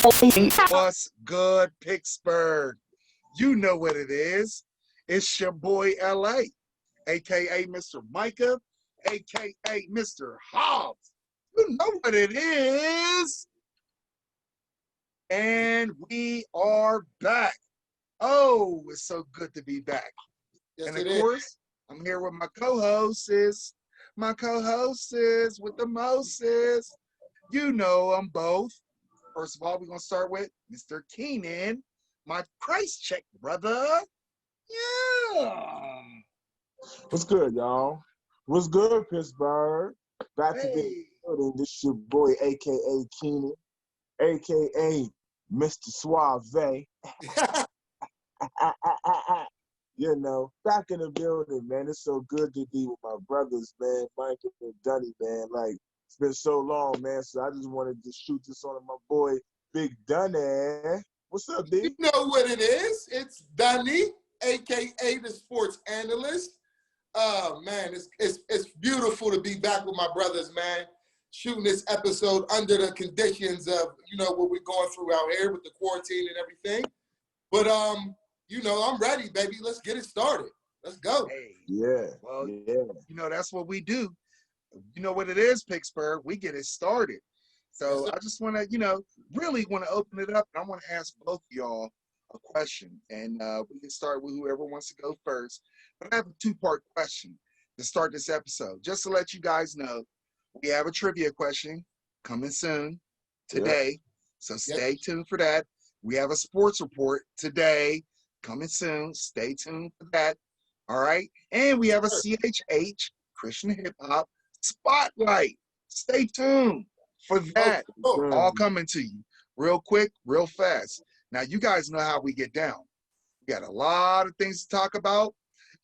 What's good, Pittsburgh? You know what it is. It's your boy LA, aka Mr. Micah, aka Mr. Hobbs. You know what it is. And we are back. Oh, it's so good to be back. Yes, and of course, I'm here with my co-hosts. My co-hosts with the Moses. You know them both. First of all, we're going to start with Mr. Keenan, my Christ check brother. Yeah. What's good, y'all? What's good, Pittsburgh? Back to the building. This your boy, a.k.a. Keenan, a.k.a. Mr. Suave. You know, back in the building, man. It's so good to be with my brothers, man, Micah and Dunny, man. Like, it's been so long, man, so I just wanted to shoot this on my boy, Big Dunny. What's up, D? You know what it is. It's Dunny, a.k.a. the sports analyst. Man, it's beautiful to be back with my brothers, man, shooting this episode under the conditions of, you know, what we're going through out here with the quarantine and everything. But, you know, I'm ready, baby. Let's get it started. Let's go. Hey. Yeah. Well, yeah. You know, that's what we do. You know what it is, Pittsburgh. We get it started. So I just want to, you know, really want to open it up. And I want to ask both of y'all a question. And we can start with whoever wants to go first. But I have a two-part question to start this episode. Just to let you guys know, we have a trivia question coming soon today. So stay tuned for that. We have a sports report today coming soon. Stay tuned for that. All right. And we have a CHH, Christian Hip Hop Spotlight. Stay tuned for that. All coming to you real quick, real fast. Now, you guys know how we get down. We got a lot of things to talk about,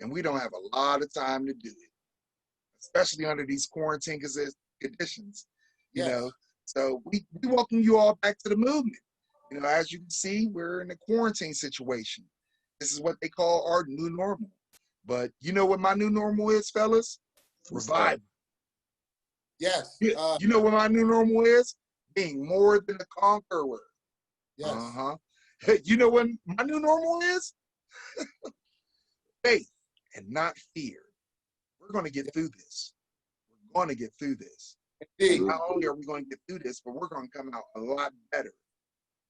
and we don't have a lot of time to do it, especially under these quarantine conditions, you know. So we welcome you all back to the movement. You know, as you can see, we're in a quarantine situation. This is what they call our new normal. But you know what my new normal is, fellas? Revival. Yes. You know what my new normal is? Being more than a conqueror. Yes. You know what my new normal is? Faith and not fear. We're going to get through this. We're going to get through this. And not only are we going to get through this, but we're going to come out a lot better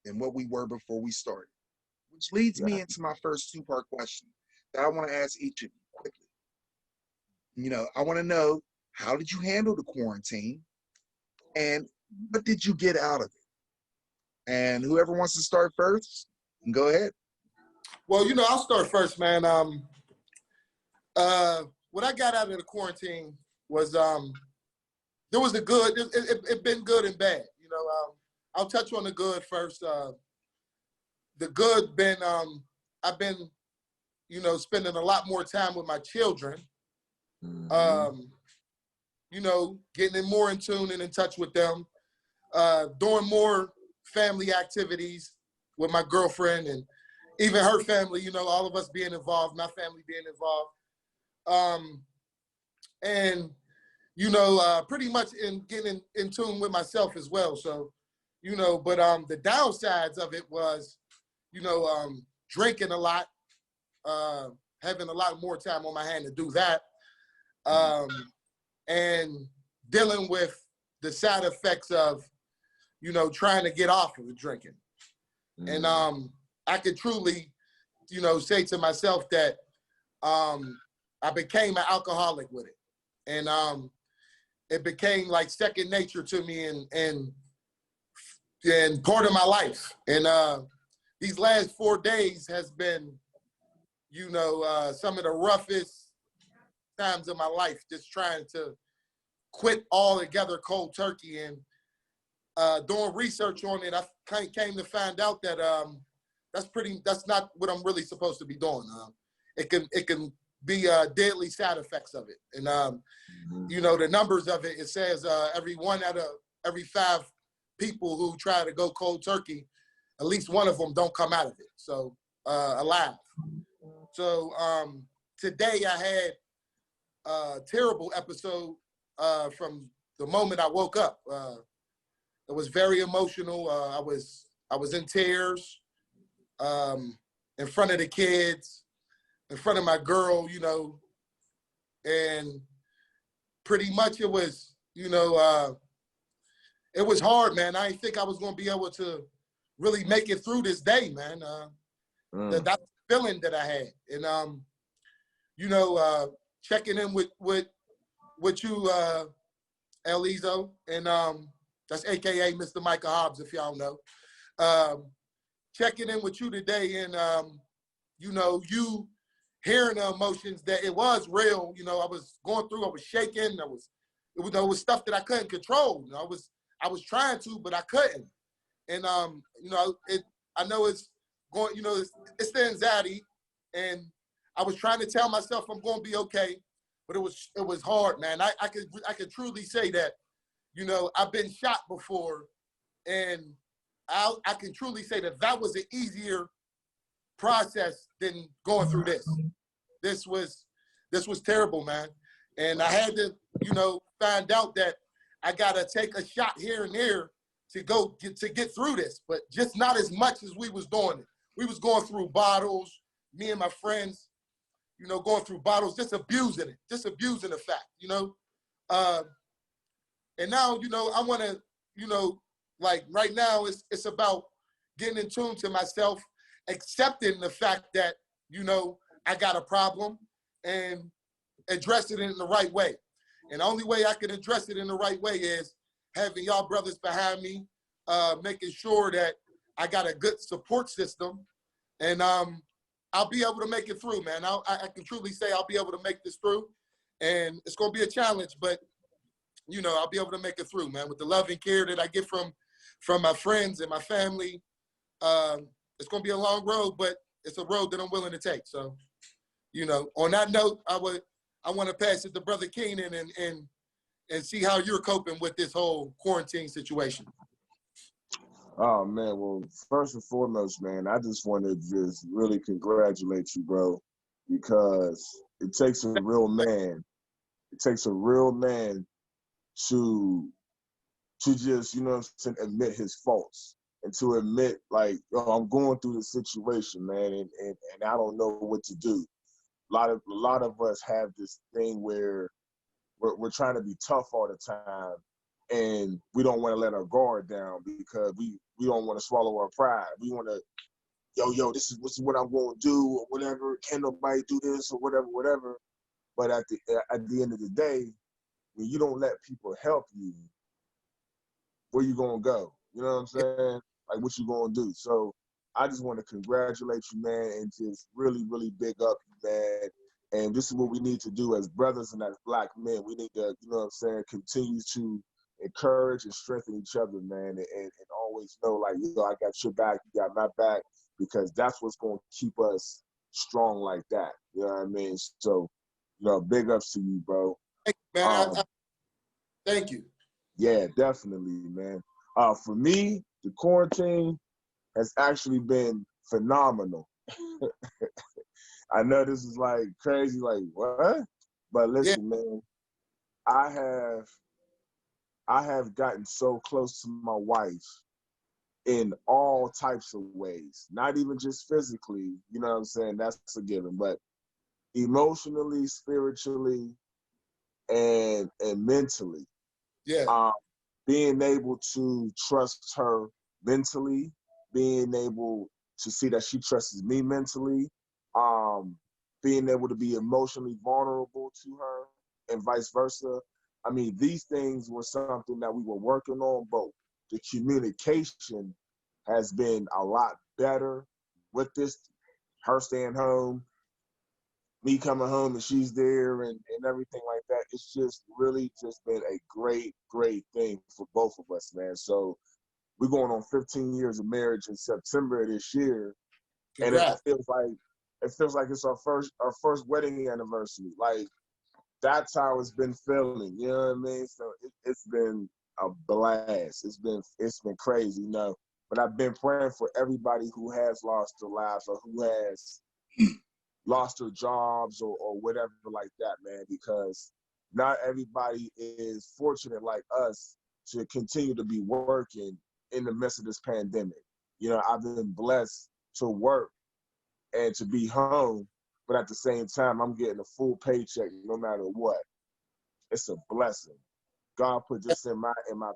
than what we were before we started. Which leads me into my first two-part question that I want to ask each of you quickly. You know, I want to know, how did you handle the quarantine? And what did you get out of it? And whoever wants to start first, go ahead. Well, you know, I'll start first, man. What I got out of the quarantine was there was the good. It been good and bad. You know, I'll touch on the good first. The good been I've been, you know, spending a lot more time with my children. You know, getting more in tune and in touch with them, doing more family activities with my girlfriend and even her family, you know, all of us being involved, my family being involved. And, you know, pretty much in getting in tune with myself as well. So, you know, but the downsides of it was, you know, drinking a lot, having a lot more time on my hand to do that. And dealing with the side effects of, you know, trying to get off of the drinking. And I could truly, you know, say to myself that I became an alcoholic with it. And it became like second nature to me and part of my life. And these last 4 days has been, you know, some of the roughest times of my life, just trying to quit altogether cold turkey. And doing research on it, I came to find out that that's not what I'm really supposed to be doing. It can be deadly side effects of it. And you know, the numbers of it, it says every 1 out of every 5 people who try to go cold turkey, at least one of them don't come out of it, so alive. So today I had a terrible episode from the moment I woke up. It was very emotional. I was in tears in front of the kids, in front of my girl, you know, and pretty much it was, you know, it was hard, man. I didn't think I was going to be able to really make it through this day, man. That's the feeling that I had. And, you know, checking in with you, Elizo, and that's AKA Mr. Micah Hobbs, if y'all know. Checking in with you today, and, you know, you hearing the emotions that it was real. You know, I was going through, I was shaking. It was stuff that I couldn't control. You know, I was trying to, but I couldn't. And, you know, I know it's going, you know, it's the anxiety. And I was trying to tell myself I'm going to be okay, but it was hard, man. I could truly say that, you know, I've been shot before, and I can truly say that was an easier process than going through this. This was terrible, man. And I had to, you know, find out that I gotta take a shot here and there to get through this, but just not as much as we was doing it. We was going through bottles, me and my friends, you know, going through bottles, just abusing the fact, you know. And now, you know, I want to, you know, like right now it's about getting in tune to myself, accepting the fact that, you know, I got a problem, and address it in the right way. And the only way I can address it in the right way is having y'all brothers behind me, making sure that I got a good support system, and I'll be able to make it through, man. I can truly say I'll be able to make this through, and it's going to be a challenge, but, you know, I'll be able to make it through, man, with the love and care that I get from my friends and my family. It's going to be a long road, but it's a road that I'm willing to take. So, you know, on that note, I want to pass it to Brother Keenan and see how you're coping with this whole quarantine situation. Oh man, well, first and foremost, man, I just want to just really congratulate you, bro, because it takes a real man. It takes a real man to just, you know what I'm saying, admit his faults, and to admit, like, yo, I'm going through this situation, man, and I don't know what to do. A lot of us have this thing where we're trying to be tough all the time, and we don't want to let our guard down because we don't want to swallow our pride. We want to, yo, this is what I'm going to do, or whatever. Can nobody do this, or whatever. But at the end of the day, when you don't let people help you, where you gonna go? You know what I'm saying? Like, what you gonna do? So I just want to congratulate you, man, and just really, really big up you, man. And this is what we need to do as brothers and as Black men. We need to, you know what I'm saying, continue to encourage and strengthen each other, man, and always know, like, you know, I got your back, you got my back, because that's what's going to keep us strong like that. You know what I mean? So, you know, big ups to you, bro. Thank you, man. Thank you. Yeah, definitely, man. For me, the quarantine has actually been phenomenal. I know this is like crazy, like what? But listen, man, I have gotten so close to my wife in all types of ways. Not even just physically, you know what I'm saying? That's a given, but emotionally, spiritually, and mentally. Yeah. Being able to trust her mentally, being able to see that she trusts me mentally, being able to be emotionally vulnerable to her, and vice versa. I mean, these things were something that we were working on, but the communication has been a lot better with this, her staying home, me coming home and she's there, and everything like that. It's just really just been a great, great thing for both of us, man. So we're going on 15 years of marriage in September of this year. Congrats. And it feels like it's our first wedding anniversary. Like, that's how it's been feeling, you know what I mean? So it's been a blast. It's been crazy, you know. But I've been praying for everybody who has lost their lives, or who has lost their jobs, or whatever like that, man, because not everybody is fortunate like us to continue to be working in the midst of this pandemic. You know, I've been blessed to work and to be home, but at the same time, I'm getting a full paycheck no matter what. It's a blessing. God put this in my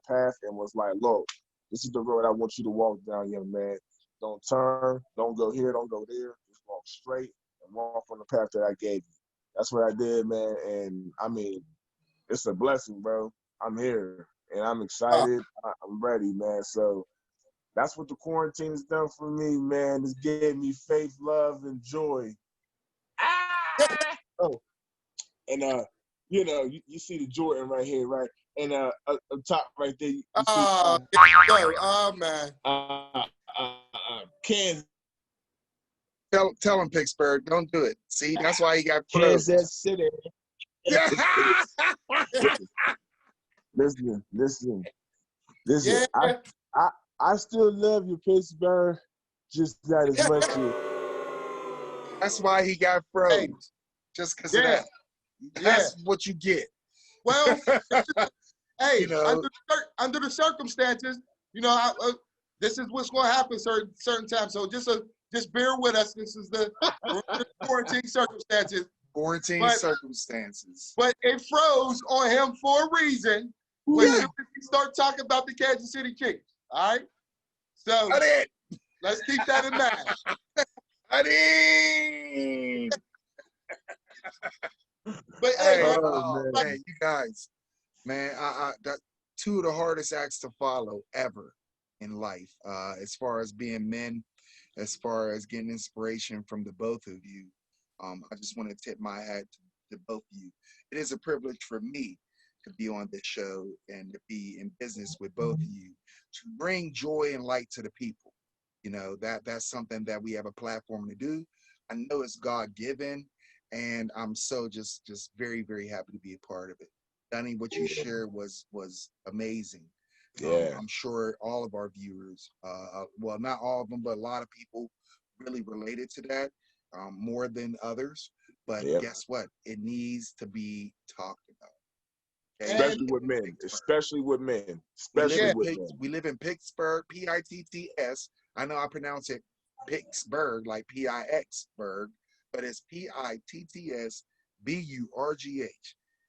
path and was like, look, this is the road I want you to walk down, young man. Don't turn, don't go here, don't go there. Just walk straight and walk on the path that I gave you. That's what I did, man. And I mean, it's a blessing, bro. I'm here and I'm excited. I'm ready, man. So that's what the quarantine has done for me, man. It's gave me faith, love, and joy. Ah! Oh, and you know, you see the Jordan right here, right? And up top right there, you see oh man. Kansas. Tell him, Pittsburgh, don't do it. See, that's why he got froze. Kansas City. Listen. Yeah. I still love you, Pittsburgh, just not as much as. That's why he got froze. Hey. Just because of that. That's what you get. Well, hey, you know, under the circumstances, you know, this is what's going to happen certain times. So just bear with us. This is the quarantine circumstances. Circumstances. But it froze on him for a reason. When we start talking about the Kansas City Chiefs. All right? So let's keep that in mind. But hey, man, you guys, man, that two of the hardest acts to follow ever in life, as far as being men, as far as getting inspiration from the both of you. I just want to tip my hat to both of you. It is a privilege for me to be on this show and to be in business with both of you, to bring joy and light to the people. You know, that's something that we have a platform to do. I know it's God-given, and I'm so just very, very happy to be a part of it. Dunny, what you shared was amazing. Yeah. I'm sure all of our viewers, well, not all of them, but a lot of people really related to that, more than others. But guess what? It needs to be talked about. Okay? Especially with men. We live in Pittsburgh, Pitts. I know I pronounce it Pittsburgh, like Pixburgh, but it's Pittsburgh.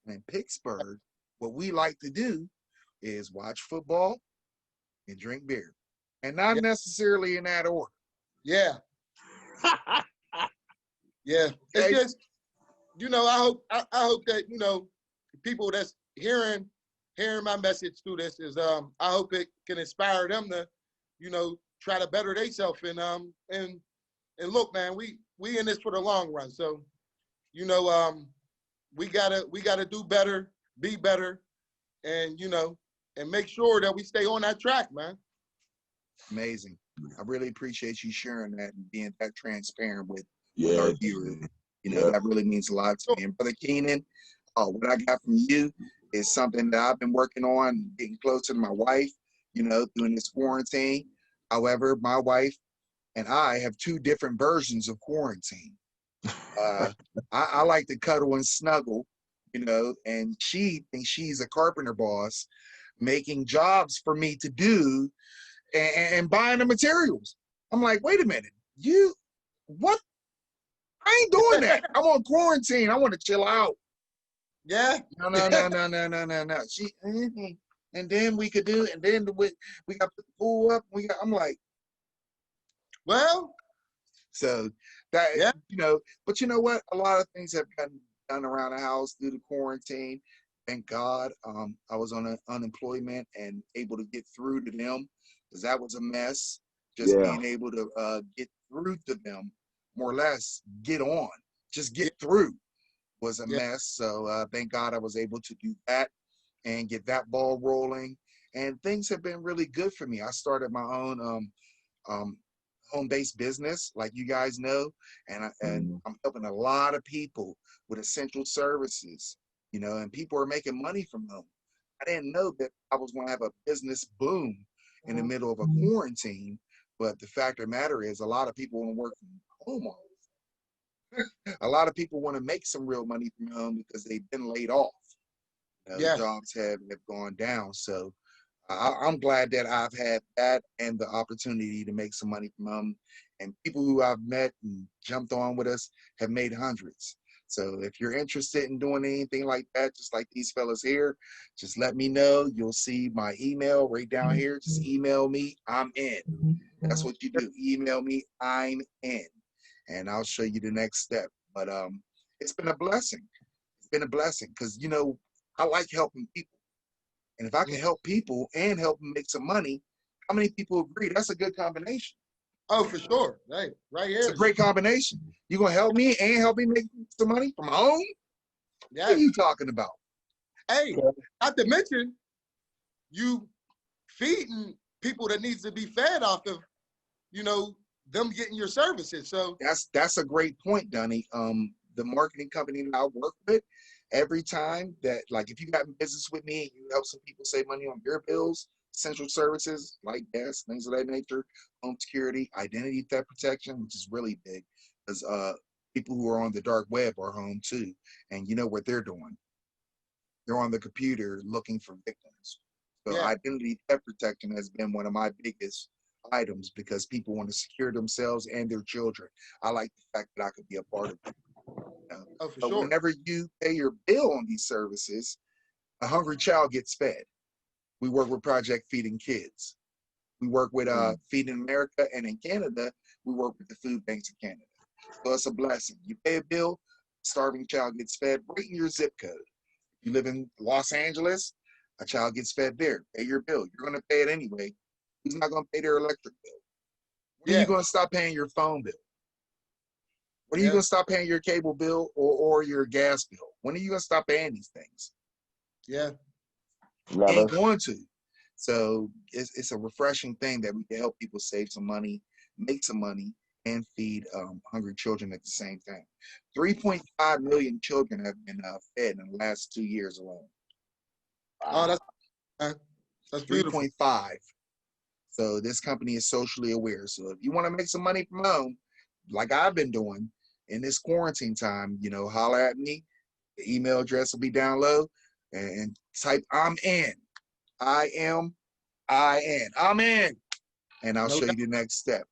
And in Pittsburgh, what we like to do is watch football and drink beer, and not necessarily in that order. Yeah. Yeah. It's just, you know, I hope that, you know, people that's hearing my message through this is I hope it can inspire them to, you know, try to better themselves and look, man, we in this for the long run. So, you know, we gotta do better, be better, and you know, and make sure that we stay on that track, man. Amazing. I really appreciate you sharing that and being that transparent with our viewers. You know, that really means a lot to me. And Brother Keenan, what I got from you is something that I've been working on, getting closer to my wife, you know, during this quarantine. However, my wife and I have two different versions of quarantine. I like to cuddle and snuggle, you know, and she thinks she's a carpenter boss making jobs for me to do and buying the materials. I'm like, wait a minute, what? I ain't doing that. I'm on quarantine. I want to chill out. Yeah. No. She, and then we could do, and then we got to put the pool up. I'm like, well, so that, you know, but you know what? A lot of things have gotten done around the house due to quarantine. Thank God. I was on unemployment and able to get through to them, because that was a mess. Just being able to get through to them, more or less, just get through was a mess. So thank God I was able to do that and get that ball rolling. And things have been really good for me. I started my own home-based business, like you guys know, and I'm helping a lot of people with essential services, you know, and people are making money from home. I didn't know that I was going to have a business boom in the middle of a quarantine, but the fact of the matter is a lot of people want to work from home all the time. A lot of people want to make some real money from home because they've been laid off. Jobs have gone down. So I'm glad that I've had that and the opportunity to make some money from them. And people who I've met and jumped on with us have made hundreds. So if you're interested in doing anything like that, just like these fellas here, just let me know. You'll see my email right down here. Just email me. I'm in. That's what you do. Email me. I'm in. And I'll show you the next step. But it's been a blessing. It's been a blessing because, you know, I like helping people. And if I can help people and help them make some money, how many people agree? That's a good combination. Oh, for sure. Right here. It's a great combination. You're going to help me and help me make some money from home? Yes. What are you talking about? Hey, not to mention, you feeding people that needs to be fed off of, you know, them getting your services. So that's a great point, Dunny. The marketing company that I work with, every time that, like, if you got in business with me and you help some people save money on their bills, essential services like gas, things of that nature, home security, identity theft protection, which is really big, because people who are on the dark web are home too, and you know what they're doing? They're on the computer looking for victims. So identity theft protection has been one of my biggest items because people want to secure themselves and their children. I like the fact that I could be a part of it. Oh, for But sure. whenever you pay your bill on these services, a hungry child gets fed. We work with Project Feeding Kids. We work with Feeding America, and in Canada, we work with the food banks in Canada. So it's a blessing. You pay a bill, starving child gets fed right in your zip code. You live in Los Angeles, a child gets fed there. Pay your bill. You're going to pay it anyway. Who's not going to pay their electric bill? When are you going to stop paying your phone bill? When are you going to stop paying your cable bill or your gas bill? When are you going to stop paying these things? Yeah. Ain't going to. So it's a refreshing thing that we can help people save some money, make some money, and feed hungry children at the same time. 3.5 million children have been fed in the last 2 years alone. Oh, that's beautiful. 3.5. So this company is socially aware. So if you want to make some money from home, like I've been doing in this quarantine time, you know, holler at me. The email address will be down low, and type I'm in. I'm in. And I'll show you the next step.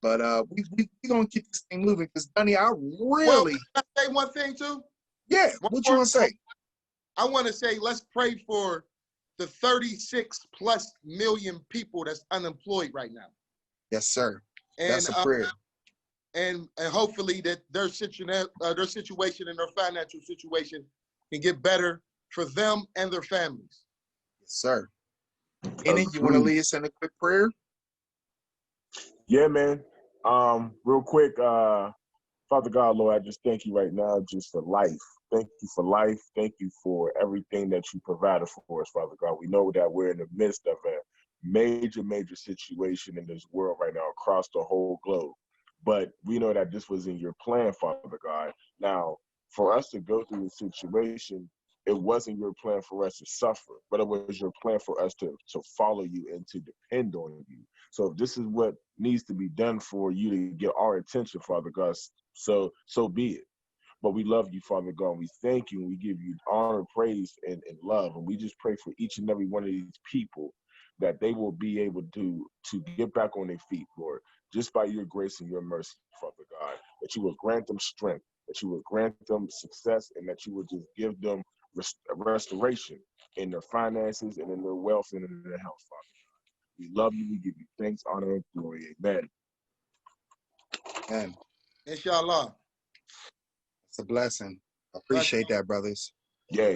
But we're going to keep this thing moving because, Dunny, I really... Well, can I say one thing, too? Yeah, what you want to say? I want to say let's pray for the 36+ million people that's unemployed right now. Yes, sir. And, that's a prayer. And hopefully that their situation and their financial situation can get better for them and their families. Yes, sir. Kenny, you want to lead us in a quick prayer? Yeah, man. Real quick, Father God, Lord, I just thank you right now just for life. Thank you for life. Thank you for everything that you provided for us, Father God. We know that we're in the midst of a major, major situation in this world right now across the whole globe. But we know that this was in your plan, Father God. Now, for us to go through the situation, it wasn't your plan for us to suffer, but it was your plan for us to follow you and to depend on you. So if this is what needs to be done for you to get our attention, Father God, so be it. But we love you, Father God. We thank you and we give you honor, praise, and love. And we just pray for each and every one of these people that they will be able to get back on their feet, Lord, just by your grace and your mercy, Father God, that you will grant them strength, that you will grant them success, and that you will just give them restoration in their finances and in their wealth and in their health, Father God. We love you. We give you thanks, honor, and glory. Amen. Amen. Inshallah. It's a blessing. I appreciate that, brothers. Yeah.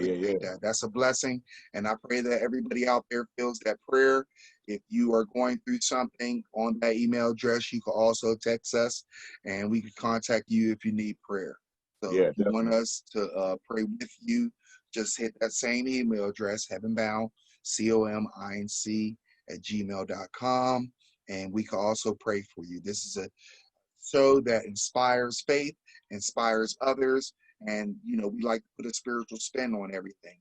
That's a blessing. And I pray that everybody out there feels that prayer. If you are going through something, on that email address, you can also text us and we can contact you if you need prayer. So if you want us to pray with you, just hit that same email address, heavenbound, cominc@gmail.com. And we can also pray for you. This is a show that inspires faith, inspires others, and you know we like to put a spiritual spin on everything.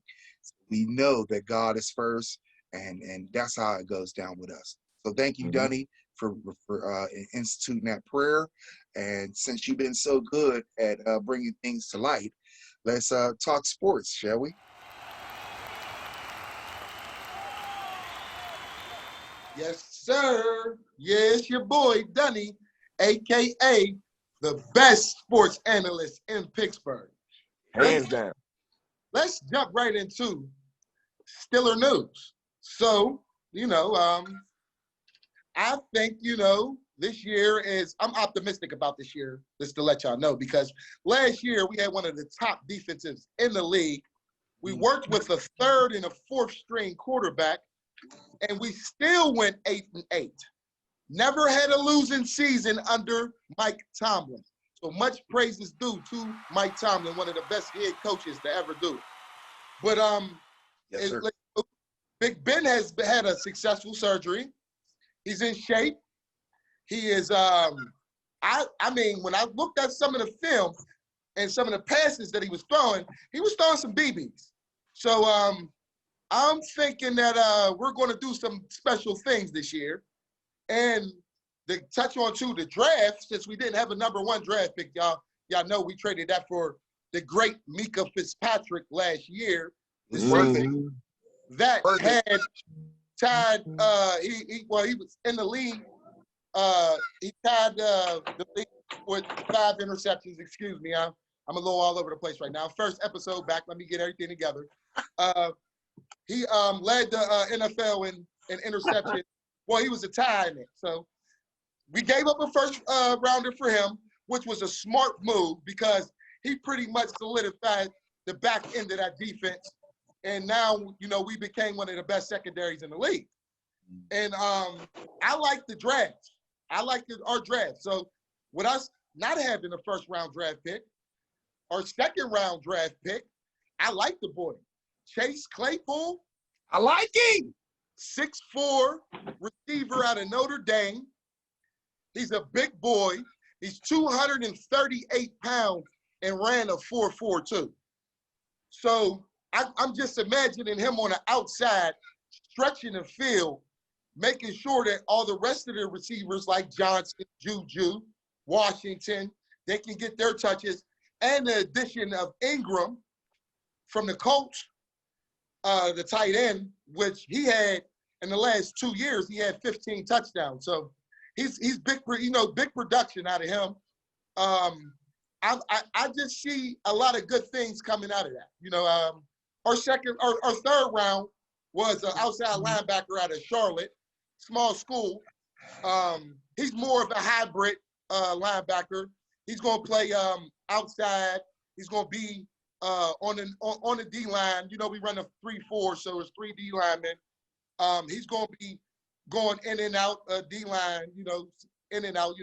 We know that God is first, and that's how it goes down with us. So thank you, Dunny, for instituting that prayer. And since you've been so good at bringing things to light, let's talk sports, shall we? Yes, sir. Yes, your boy, Dunny, a.k.a. the best sports analyst in Pittsburgh. Hands down. Let's jump right into Steeler news. So, I think, this year I'm optimistic about this year, just to let y'all know, because last year we had one of the top defenses in the league. We worked with a third and a fourth string quarterback, and we still went 8-8. Never had a losing season under Mike Tomlin. So much praise is due to Mike Tomlin, one of the best head coaches to ever do it. But Yes, sir. Big Ben has had a successful surgery. He's in shape. He is. I mean, when I looked at some of the film and some of the passes that he was throwing some BBs. So I'm thinking that we're going to do some special things this year. And to touch on to the draft, since we didn't have a number one draft pick, y'all know we traded that for the great Micah Fitzpatrick last year. That had tied. He was in the league. He tied the league with 5 interceptions. Excuse me, I'm a little all over the place right now. First episode back. Let me get everything together. He led the NFL in interception. Well, he was a tie in it. So we gave up a first rounder for him, which was a smart move because he pretty much solidified the back end of that defense. And now, we became one of the best secondaries in the league. And I like the draft. I like our draft. So with us not having a first round draft pick, our second round draft pick, I like the boy. Chase Claypool. I like him. 6'4" receiver out of Notre Dame. He's a big boy. He's 238 pounds and ran a 4.42. too. So I'm just imagining him on the outside, stretching the field, making sure that all the rest of the receivers like Johnson, Juju, Washington, they can get their touches. And the addition of Ingram from the Colts, the tight end, which he had in the last 2 years, he had 15 touchdowns. So he's big, big production out of him. I just see a lot of good things coming out of that. Our third round was an outside linebacker out of Charlotte, small school. He's more of a hybrid linebacker. He's going to play outside. He's going to be on the D line. We run a 3-4, so it's 3 D linemen. He's going to be going in and out D line, in and out,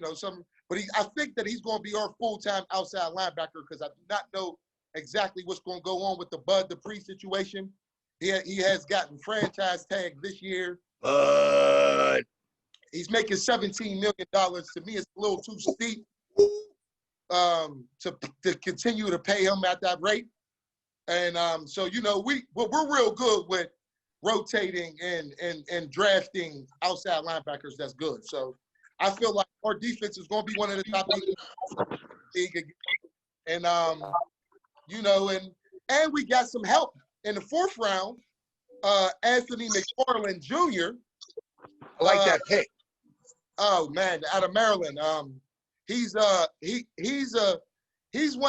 But I think that he's going to be our full-time outside linebacker because I do not know exactly what's going to go on with the Bud Dupree situation. He has gotten franchise tagged this year. But he's making $17 million. To me, it's a little too steep to continue to pay him at that rate. And so we're real good with rotating and drafting outside linebackers. That's good. So I feel like our defense is going to be one of the top league again. And and we got some help in the 4th round. Anthony McFarland Jr. I like that pick. Oh man, out of Maryland. He's one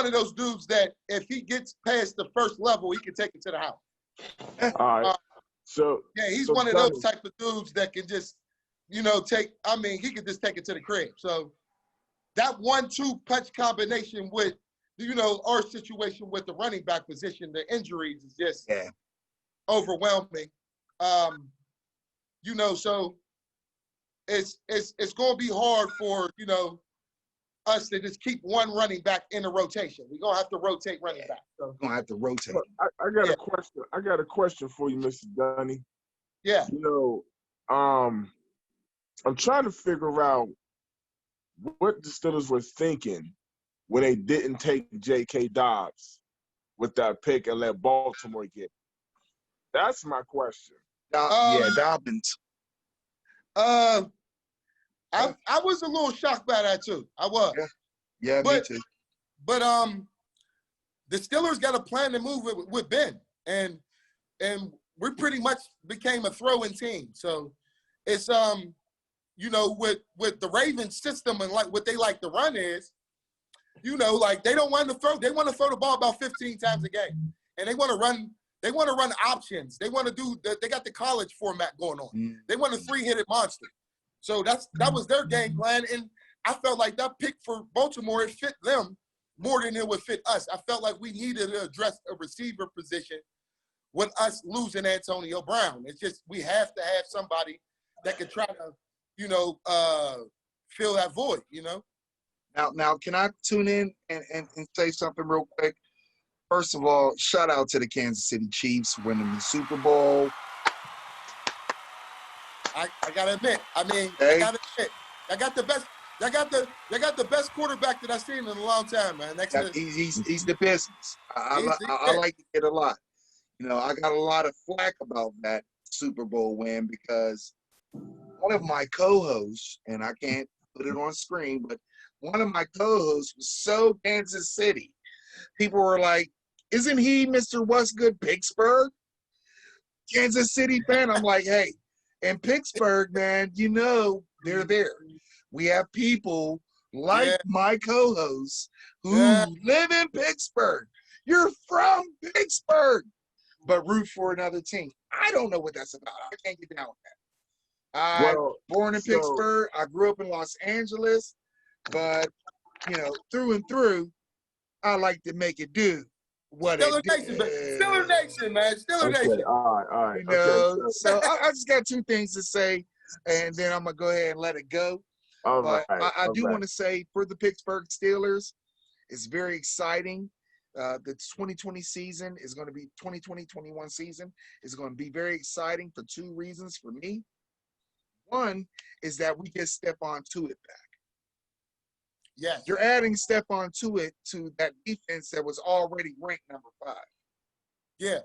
of those dudes that if he gets past the first level, he can take it to the house. All right. He's one of those type of dudes that can just, he can just take it to the crib. So that 1-2 punch combination with, our situation with the running back position, the injuries is just overwhelming. So it's going to be hard for, us to just keep one running back in the rotation. We're going to have to rotate running back. So. We're going to have to rotate. I got a question. I got a question for you, Mr. Dunny. Yeah. I'm trying to figure out what the Steelers were thinking when they didn't take J.K. Dobbs with that pick and let Baltimore get it. That's my question. Dobbins. I was a little shocked by that too. I was. Yeah, me too. But the Steelers got a plan to move with Ben, and we pretty much became a throw-in team. So it's you know, with the Ravens system and like what they like to run is, you know, like they don't want to throw. They want to throw the ball about 15 times a game, and they want to run. They want to run options. They want to do. They got the college format going on. They want a 3-headed monster. So that was their game plan, and I felt like that pick for Baltimore, it fit them more than it would fit us. I felt like we needed to address a receiver position with us losing Antonio Brown. It's just we have to have somebody that could try to, you know, fill that void, you know? Now, can I tune in and say something real quick? First of all, shout out to the Kansas City Chiefs winning the Super Bowl. I gotta admit, I got the best. They got the best quarterback that I've seen in a long time, man. He's the business. I like it a lot. You know, I got a lot of flack about that Super Bowl win because one of my co-hosts, and I can't put it on screen, but one of my co-hosts was so Kansas City. People were like, "Isn't he Mr. What's Good Pittsburgh?" Kansas City fan. I'm like, hey, in Pittsburgh, man, you know they're there. We have people like my co-hosts who live in Pittsburgh. You're from Pittsburgh, but root for another team. I don't know what that's about. I can't get down with that. I born in Pittsburgh. I grew up in Los Angeles, but you know, through and through, I like to make it do what Steeler it Nation, Steeler Nation, man. Steeler Nation. All right. You know, so I just got two things to say, and then I'm gonna go ahead and let it go. But I do want to say for the Pittsburgh Steelers, it's very exciting. The 2020 season is going to be 2020-21 season is going to be very exciting for two reasons for me. One is that we get Stephon Tuitt back. Yes. You're adding Stephon Tuitt to that defense that was already ranked number 5. Yeah.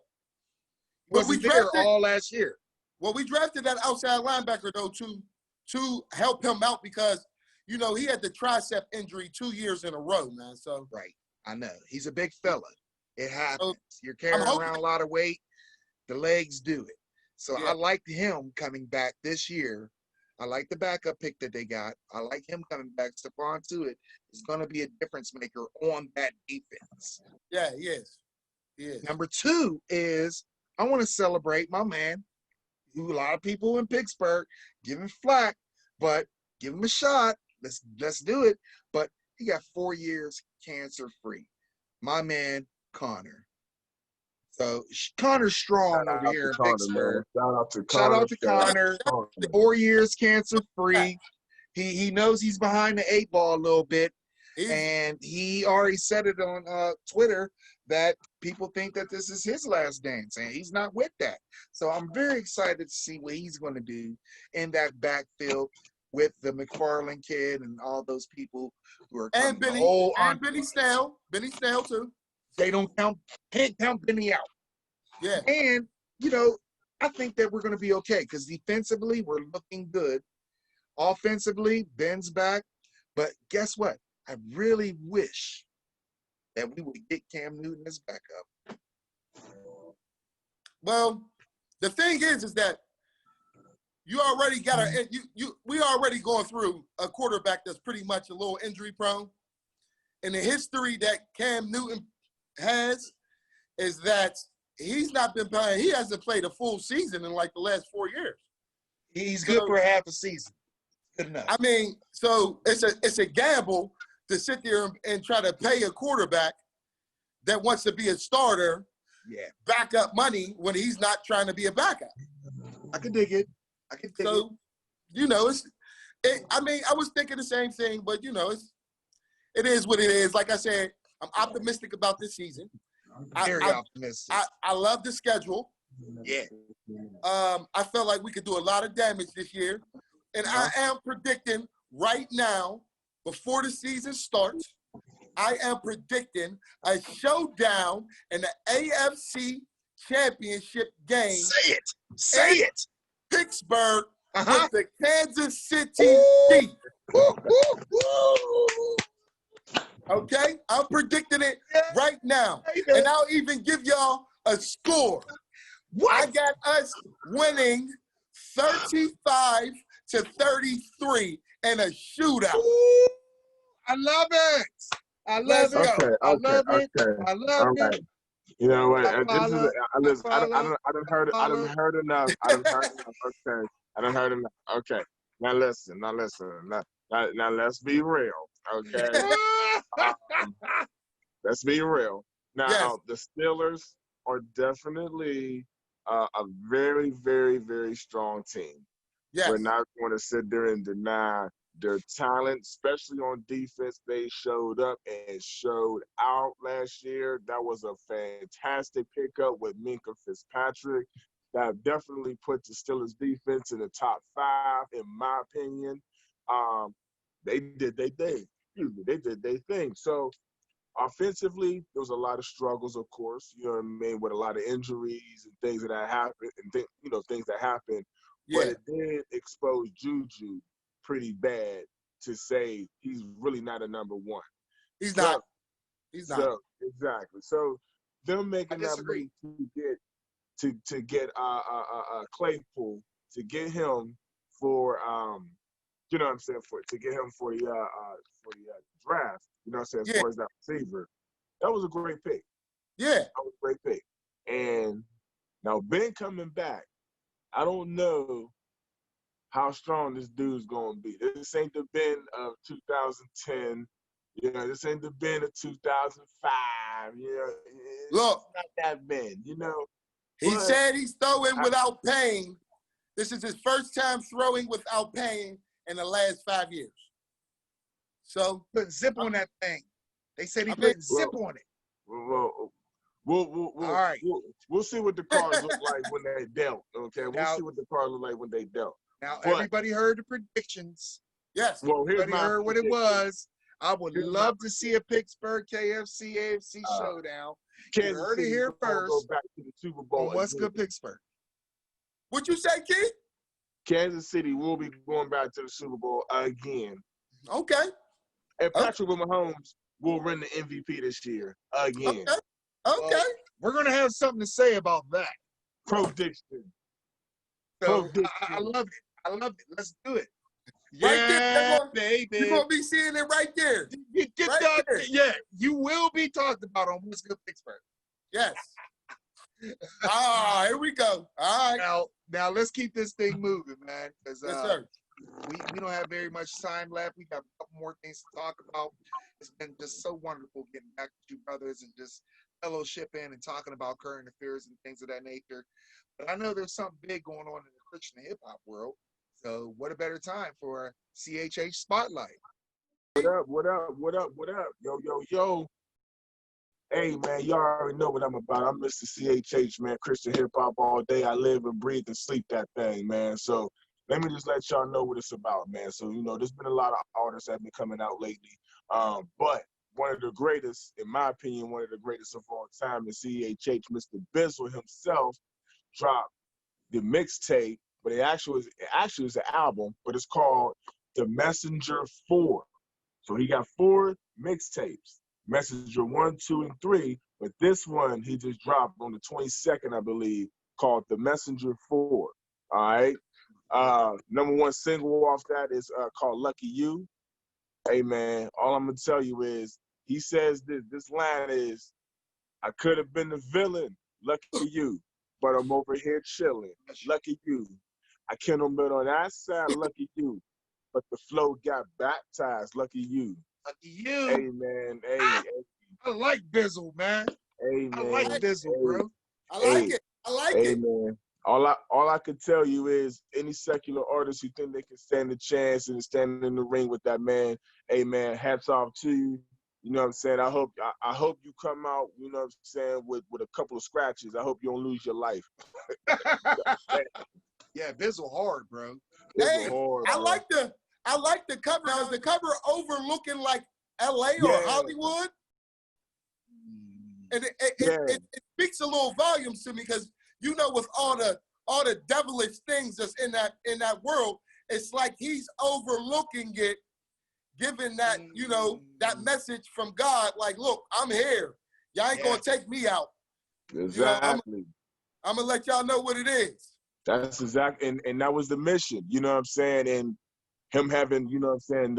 But we drafted all last year. Well, we drafted that outside linebacker though to help him out because, you know, he had the tricep injury 2 years in a row, man. So right. I know. He's a big fella. It happens. You're carrying around a lot of weight. The legs do it. So I liked him coming back this year. I like the backup pick that they got. I like him coming back. Stephon Tuitt is going to be a difference maker on that defense. Yeah, he is. He is. Number 2 is I want to celebrate my man, who a lot of people in Pittsburgh give him flack, but give him a shot. Let's do it. But he got 4 years cancer-free. My man, Connor. So Connor's strong over here in Pittsburgh. Shout out to Connor. 4 years cancer-free. He knows he's behind the 8 ball a little bit. And he already said it on Twitter that people think that this is his last dance, and he's not with that. So I'm very excited to see what he's going to do in that backfield with the McFarland kid and all those people who are and Benny Snell too. They can't count Benny out. Yeah. And, you know, I think that we're going to be okay because defensively we're looking good. Offensively, Ben's back. But guess what? I really wish that we would get Cam Newton as backup. Well, the thing is that you already got we already going through a quarterback that's pretty much a little injury prone. And the history that Cam Newton has is that he's not been playing. He hasn't played a full season in like the last 4 years. He's good for half a season. Good enough. I mean, so it's a gamble to sit there and try to pay a quarterback that wants to be a starter backup money when he's not trying to be a backup. I can dig it. So, you know, I mean, I was thinking the same thing, but, you know, it is what it is. Like I said, I'm optimistic about this season. Very optimistic. I love the schedule. Yeah. I felt like we could do a lot of damage this year. And I am predicting right now, before the season starts, I am predicting a showdown in the AFC Championship game. Say it. Pittsburgh with the Kansas City Chiefs. Okay? I'm predicting it right now. And I'll even give y'all a score. What? I got us winning 35-33 in a shootout. Ooh, I love it. I love Let's it. go. Okay, I love it. okay. I love All it. right. You know what? I This is follow. I listen. I follow. done heard I follow. enough. I done heard enough. Okay. I done heard enough. Okay. Now listen. Now let's be real. Okay. Um, let's be real. Now Yes. the Steelers are definitely a very, very, very strong team. Yes. We're not going to sit there and deny their talent, especially on defense. They showed up and showed out last year. That was a fantastic pickup with Micah Fitzpatrick. That definitely put the Steelers defense in the top 5, in my opinion. They did their thing. They did their thing. So offensively, there was a lot of struggles, of course. You know what I mean, with a lot of injuries and things that happened, and things that happened. Yeah. But it did expose Juju pretty bad to say he's really not a number one. He's not. He's not. So exactly. So them making that disagree. move to get Claypool, to get him for you know what I'm saying, to get him for the draft, you know what I'm saying, as far as that receiver. That was a great pick. Yeah. That was a great pick. And now Ben coming back, I don't know how strong this dude's gonna be. This ain't the Ben of 2010. You know, this ain't the Ben of 2005. You know, Look, it's not that Ben. You know, he said he's throwing without pain. This is his first time throwing without pain in the last 5 years. So Put zip on that thing. They said he put zip on it. All right. We'll see what the cards look like when they dealt. Okay, we'll see what the cards look like when they dealt. Now everybody heard the predictions. Yes. Well, everybody heard what it was. I would love to see a Pittsburgh KFC AFC showdown. You heard it here first. Go back to the Super Bowl. What's good, Pittsburgh? What you say, Keith? Kansas City will be going back to the Super Bowl again. Okay. And Patrick Mahomes will win the MVP this year again. Okay. We're gonna have something to say about that. Prediction. So I love it. I love it. Let's do it. Right there, baby. You're gonna be seeing it right there. Get right that. there. Yeah, you will be talked about on What's Good Pittsburgh. Yes. Here we go. All right. Now let's keep this thing moving, man. Because yes, sir. We don't have very much time left. We got a couple more things to talk about. It's been just so wonderful getting back with you brothers and just fellowshipping and talking about current affairs and things of that nature. But I know there's something big going on in the Christian hip hop world. So what a better time for a CHH Spotlight. What up? Yo. Hey, man, y'all already know what I'm about. I'm Mr. CHH, man, Christian hip hop all day. I live and breathe and sleep that thing, man. So let me just let y'all know what it's about, man. So, there's been a lot of artists that have been coming out lately. But one of the greatest, in my opinion, one of the greatest of all time is CHH. Mr. Bizzle himself dropped the mixtape, but it actually is an album, but it's called The Messenger 4. So he got 4 mixtapes, Messenger 1, 2, and 3, but this one he just dropped on the 22nd, I believe, called The Messenger 4. All right. Number 1 single off that is called Lucky You. Hey, man, all I'm going to tell you is, he says this line is, I could have been the villain, lucky you, but I'm over here chilling, lucky you. I can't have been on that side, lucky you, but the flow got baptized, lucky you. Lucky you. Hey, man, hey. I like Bizzle, man. Hey, man. I like Bizzle, bro. I like it. I like hey, it. Man. All I can tell you is any secular artist who think they can stand a chance and stand in the ring with that man, hey, man, hats off to you. You know what I'm saying? I hope you come out, you know what I'm saying, with a couple of scratches. I hope you don't lose your life. Yeah, Bizzle hard, bro. Hey, hard, I like the cover. Now, is the cover overlooking like LA or Hollywood? And it speaks a little volumes to me because with all the devilish things that's in that world, it's like he's overlooking it, giving that that message from God, like, look, I'm here. Y'all ain't gonna take me out. Exactly. I'm gonna let y'all know what it is. That's exactly, and that was the mission, you know what I'm saying? And him having, you know what I'm saying,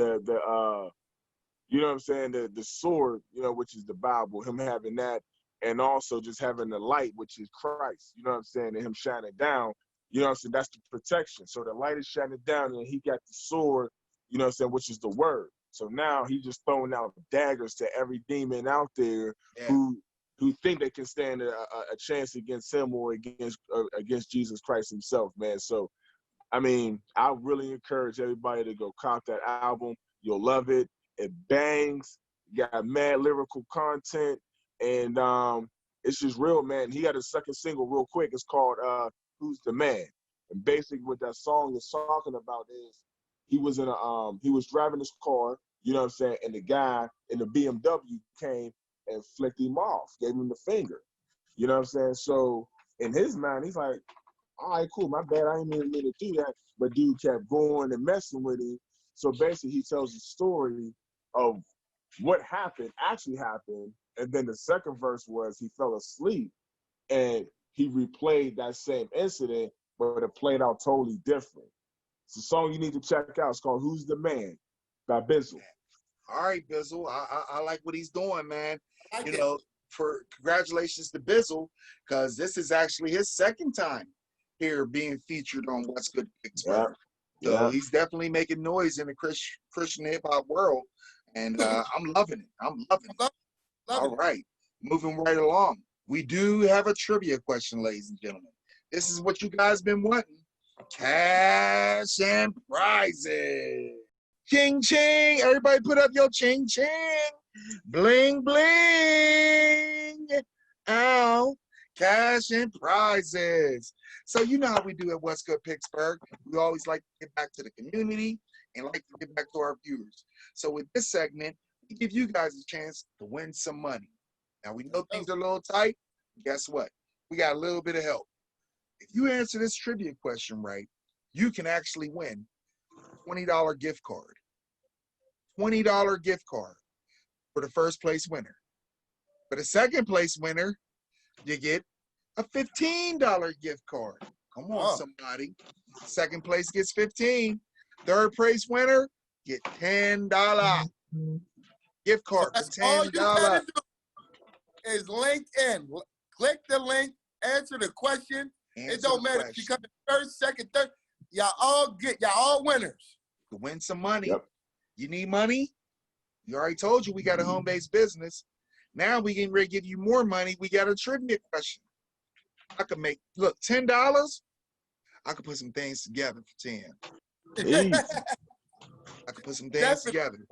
you know what I'm saying, the sword, you know, which is the Bible, him having that, and also just having the light, which is Christ, you know what I'm saying, and him shining down, you know what I'm saying, that's the protection. So the light is shining down, and he got the sword, you know what I'm saying, which is the word. So now he just throwing out daggers to every demon out there who think they can stand a chance against him or against Jesus Christ himself, man. So, I mean, I really encourage everybody to go cop that album. You'll love it. It bangs. You got mad lyrical content, and it's just real, man. He got a second single real quick. It's called "Who's the Man?" And basically, what that song is talking about is he was in he was driving his car, you know what I'm saying, and the guy in the BMW came and flicked him off, gave him the finger, you know what I'm saying. So in his mind, he's like, all right, cool, my bad, I didn't even mean to do that. But dude kept going and messing with him. So basically, he tells the story of what actually happened. And then the second verse was he fell asleep and he replayed that same incident, but it played out totally different. It's a song you need to check out. It's called "Who's the Man" by Bizzle. All right, Bizzle. I like what he's doing, man. You know, for congratulations to Bizzle, because this is actually his second time here being featured on What's Good Pittsburgh. So he's definitely making noise in the Christian hip hop world, and I'm loving it. I'm loving it. All right, moving right along. We do have a trivia question, ladies and gentlemen. This is what you guys been wanting: cash and prizes. Ching ching! Everybody, put up your ching ching. Bling bling. Ow! Cash and prizes. So you know how we do at What's Good Pittsburgh. We always like to get back to the community and like to get back to our viewers. So with this segment, we give you guys a chance to win some money. Now we know things are a little tight. Guess what? We got a little bit of help. If you answer this trivia question right, you can actually win a $20 gift card. $20 gift card for the first place winner. For the second place winner, you get a $15 gift card. Come on, somebody. Second place gets 15. Third place winner get $10 gift card for $10. All you gotta do is link in. Click the link, answer the question. It don't matter if you come in first, second, third. Y'all all winners. To win some money. Yep. You need money? We already told you we got a home-based business. Now we getting ready to give you more money. We got a trivia question. I could make, look, $10. I could put some things together for 10. I could put some things together.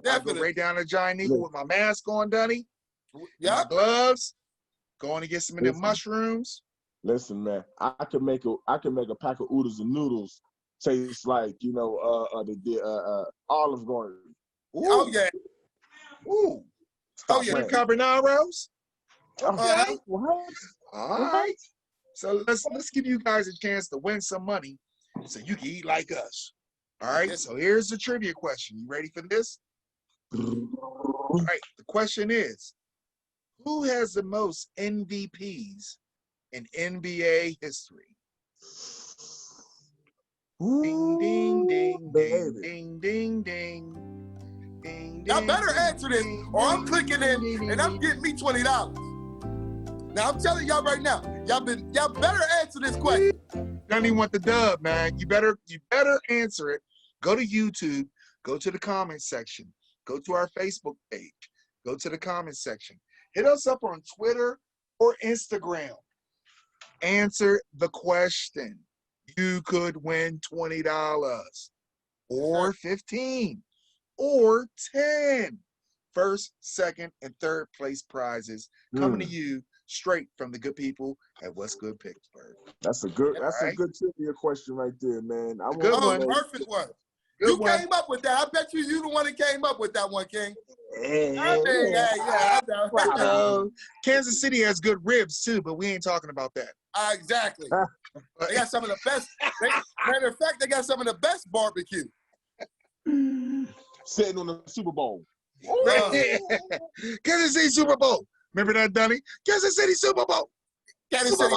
I go right down to Giant Eagle with my mask on, Dunny. My gloves. Going to get some of them mushrooms. Listen, man, I could make a pack of oodles and noodles taste like, you know, Olive Garden. Ooh. Oh yeah. Ooh. Oh yeah. Carbonaros. Okay. What? All right. So let's give you guys a chance to win some money, so you can eat like us. All right. So here's the trivia question. You ready for this? All right. The question is, who has the most MVPs in NBA history? Ooh, ding, ding, ding, ding, ding, ding, ding. Y'all better answer this, or I'm clicking in and I'm getting me $20. Now I'm telling y'all right now, y'all better answer this question. Don't even want the dub, man. You better answer it. Go to YouTube, go to the comment section, go to our Facebook page, go to the comment section. Hit us up on Twitter or Instagram. Answer the question. You could win $20 or 15 or 10 first, second, and third place prizes coming to you straight from the good people at What's Good Pittsburgh. That's a good trivia question right there, man. Perfect one. You came up with that. I bet you the one that came up with that one, King. I know. Kansas City has good ribs too, but we ain't talking about that. Exactly. They got some of the best. Matter of fact, they got some of the best barbecue. Sitting on the Super Bowl. Kansas City Super Bowl. Remember that, Dunny? Kansas City Super Bowl. Kansas City.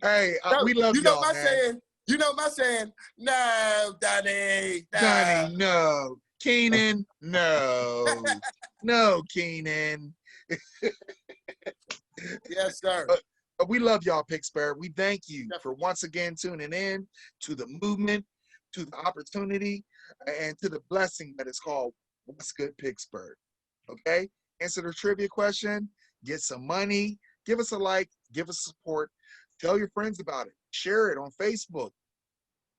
Hey, No, we love you know y'all, my man. saying. You know my saying. No, Donnie. No. Donnie, no. Keenan, no. No, Keenan. Yes, sir. But we love y'all, Pittsburgh. We thank you for once again tuning in to the movement, to the opportunity, and to the blessing that is called What's Good Pittsburgh. Okay? Answer the trivia question, get some money, give us a like, give us support, tell your friends about it, share it on Facebook.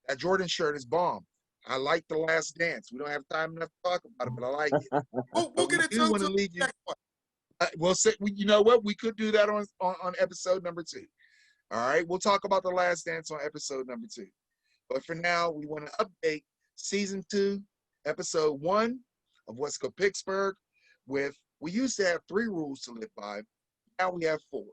That Jordan shirt is bomb. I like The Last Dance. We don't have time enough to talk about it, but I like it. We'll get it do want to leave you. We'll say, you know what? We could do that on episode number 2. All right, we'll talk about The Last Dance on episode number 2. But for now, we want to update season 2, episode 1 of What's Good Pittsburgh. We used to have 3 rules to live by. Now we have 4.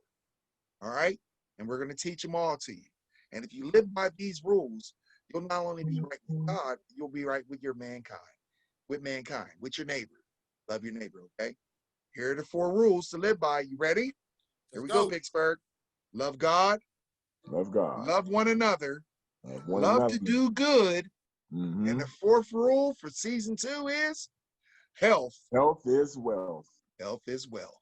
All right, and we're going to teach them all to you. And if you live by these rules, you'll not only be right with God, you'll be right with with your neighbor. Love your neighbor, okay? Here are the 4 rules to live by. You ready? Here we go, Pittsburgh. Love God. Love God. Love one another. Love to do good. Mm-hmm. And the 4th rule for season 2 is health. Health is wealth. Health is wealth.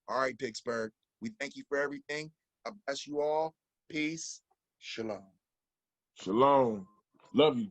All right, Pittsburgh. We thank you for everything. I bless you all. Peace. Shalom. Shalom. Love you.